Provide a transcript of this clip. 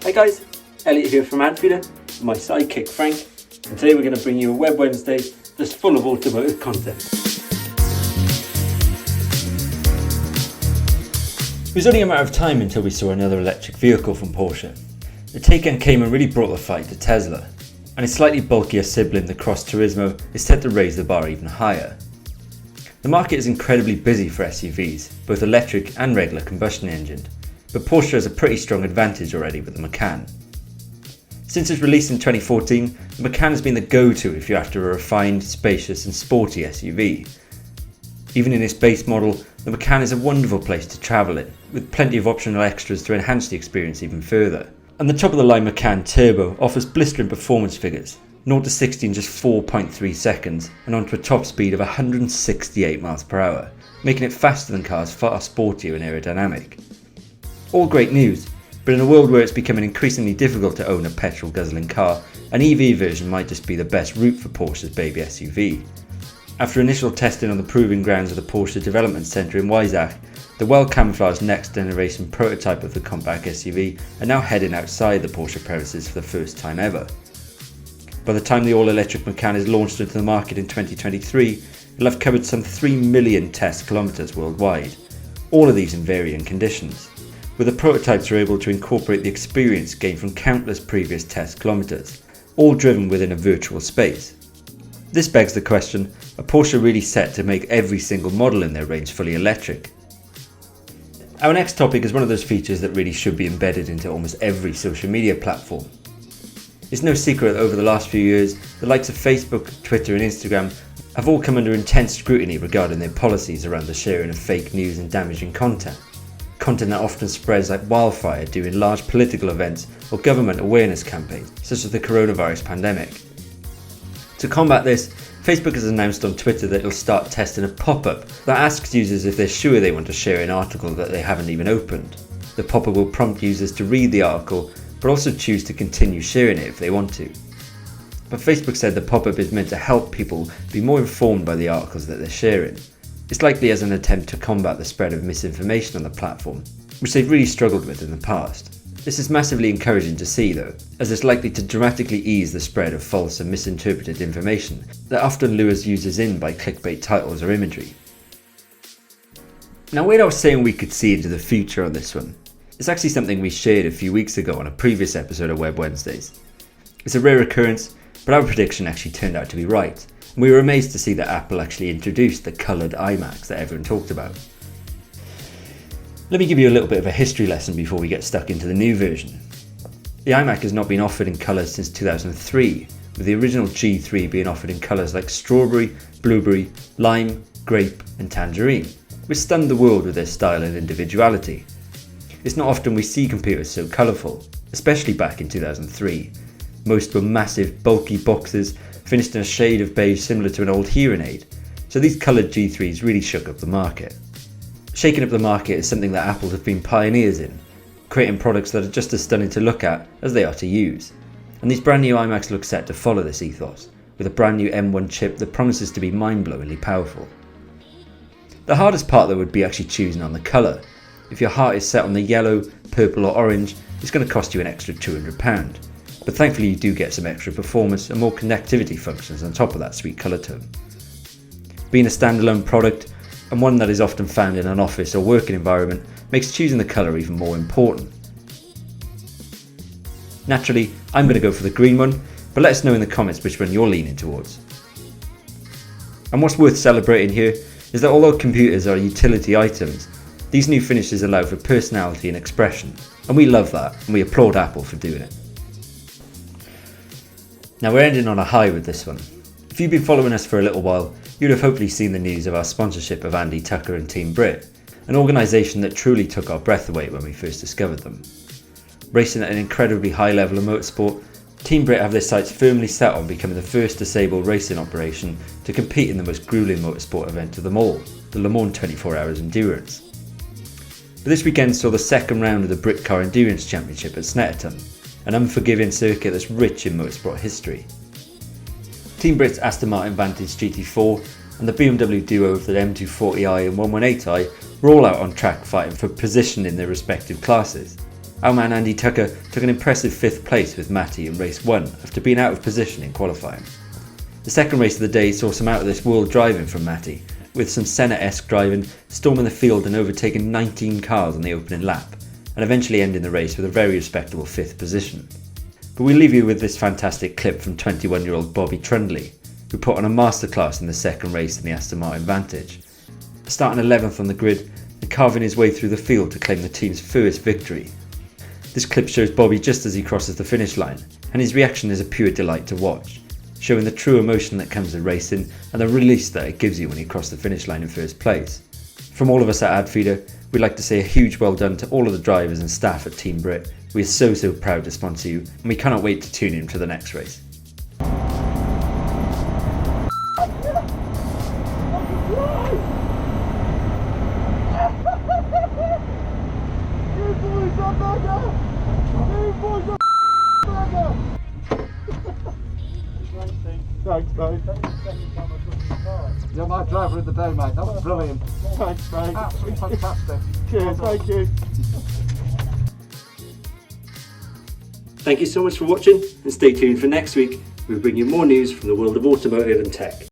Hi guys, Elliot here from AdFeeder, my sidekick Frank, and today we're going to bring you a Web Wednesday that's full of automotive content. It was only a matter of time until we saw another electric vehicle from Porsche. The Taycan came and really brought the fight to Tesla, and its slightly bulkier sibling, the Cross Turismo, is set to raise the bar even higher. The market is incredibly busy for SUVs, both electric and regular combustion engined, but Porsche has a pretty strong advantage already with the Mccann. Since its release in 2014, the Mccann has been the go-to if you're after a refined, spacious and sporty SUV. Even in its base model, the Mccann is a wonderful place to travel in, with plenty of optional extras to enhance the experience even further. And the top-of-the-line Mccann Turbo offers blistering performance figures, 0 to 60 in just 4.3 seconds and onto a top speed of 168 mph, making it faster than cars, far sportier and aerodynamic. All great news, but in a world where it's becoming increasingly difficult to own a petrol-guzzling car, an EV version might just be the best route for Porsche's baby SUV. After initial testing on the proving grounds of the Porsche Development Centre in Weissach, the well-camouflaged next-generation prototype of the compact SUV are now heading outside the Porsche premises for the first time ever. By the time the all-electric Mccann is launched into the market in 2023, it'll have covered some 3 million test kilometres worldwide, all of these in varying conditions, where the prototypes are able to incorporate the experience gained from countless previous test kilometres, all driven within a virtual space. This begs the question, are Porsche really set to make every single model in their range fully electric? Our next topic is one of those features that really should be embedded into almost every social media platform. It's no secret that over the last few years, the likes of Facebook, Twitter and Instagram have all come under intense scrutiny regarding their policies around the sharing of fake news and damaging content. Content that often spreads like wildfire during large political events or government awareness campaigns, such as the coronavirus pandemic. To combat this, Facebook has announced on Twitter that it'll start testing a pop-up that asks users if they're sure they want to share an article that they haven't even opened. The pop-up will prompt users to read the article, but also choose to continue sharing it if they want to. But Facebook said the pop-up is meant to help people be more informed by the articles that they're sharing. It's likely as an attempt to combat the spread of misinformation on the platform, which they've really struggled with in the past. This is massively encouraging to see though, as it's likely to dramatically ease the spread of false and misinterpreted information that often lures users in by clickbait titles or imagery. Now, when I was saying we could see into the future on this one, it's actually something we shared a few weeks ago on a previous episode of Web Wednesdays. It's a rare occurrence, but our prediction actually turned out to be right, and we were amazed to see that Apple actually introduced the coloured iMacs that everyone talked about. Let me give you a little bit of a history lesson before we get stuck into the new version. The iMac has not been offered in colours since 2003, with the original G3 being offered in colours like strawberry, blueberry, lime, grape and tangerine, which stunned the world with their style and individuality. It's not often we see computers so colourful, especially back in 2003. Most were massive, bulky boxes, finished in a shade of beige similar to an old hearing aid, so these coloured G3s really shook up the market. Shaking up the market is something that Apple have been pioneers in, creating products that are just as stunning to look at as they are to use. And these brand new iMacs look set to follow this ethos, with a brand new M1 chip that promises to be mind-blowingly powerful. The hardest part though would be actually choosing on the colour. If your heart is set on the yellow, purple or orange, it's going to cost you an extra £200. But thankfully you do get some extra performance and more connectivity functions on top of that sweet colour tone. Being a standalone product, and one that is often found in an office or working environment, makes choosing the colour even more important. Naturally, I'm going to go for the green one, but let us know in the comments which one you're leaning towards. And what's worth celebrating here is that although computers are utility items, these new finishes allow for personality and expression, and we love that, and we applaud Apple for doing it. Now we're ending on a high with this one. If you've been following us for a little while, you'd have hopefully seen the news of our sponsorship of Andy Tucker and Team BRIT, an organisation that truly took our breath away when we first discovered them. Racing at an incredibly high level of motorsport, Team BRIT have their sights firmly set on becoming the first disabled racing operation to compete in the most gruelling motorsport event of them all, the Le Mans 24 Hours Endurance. But this weekend saw the second round of the BRIT Car Endurance Championship at Snetterton, an unforgiving circuit that's rich in motorsport history. Team BRIT's Aston Martin Vantage GT4 and the BMW duo of the M240i and 118i were all out on track fighting for position in their respective classes. Our man Andy Tucker took an impressive 5th place with Matty in race 1 after being out of position in qualifying. The second race of the day saw some out of this world driving from Matty, with some Senna-esque driving, storming the field and overtaking 19 cars on the opening lap, and eventually ending the race with a very respectable 5th position. But we'll leave you with this fantastic clip from 21-year-old Bobby Trundley, who put on a masterclass in the second race in the Aston Martin Vantage, starting 11th on the grid and carving his way through the field to claim the team's first victory. This clip shows Bobby just as he crosses the finish line, and his reaction is a pure delight to watch, showing the true emotion that comes with racing and the release that it gives you when you cross the finish line in first place. From all of us at AdFeeder, we'd like to say a huge well done to all of the drivers and staff at Team BRIT. We are so proud to sponsor you, and we cannot wait to tune in to the next race. Thanks, mate. You're my driver of the day, mate. That was brilliant. Thanks, mate. Absolutely fantastic. Cheers, thank you. Thank you so much for watching, and stay tuned for next week. We'll bring you more news from the world of automotive and tech.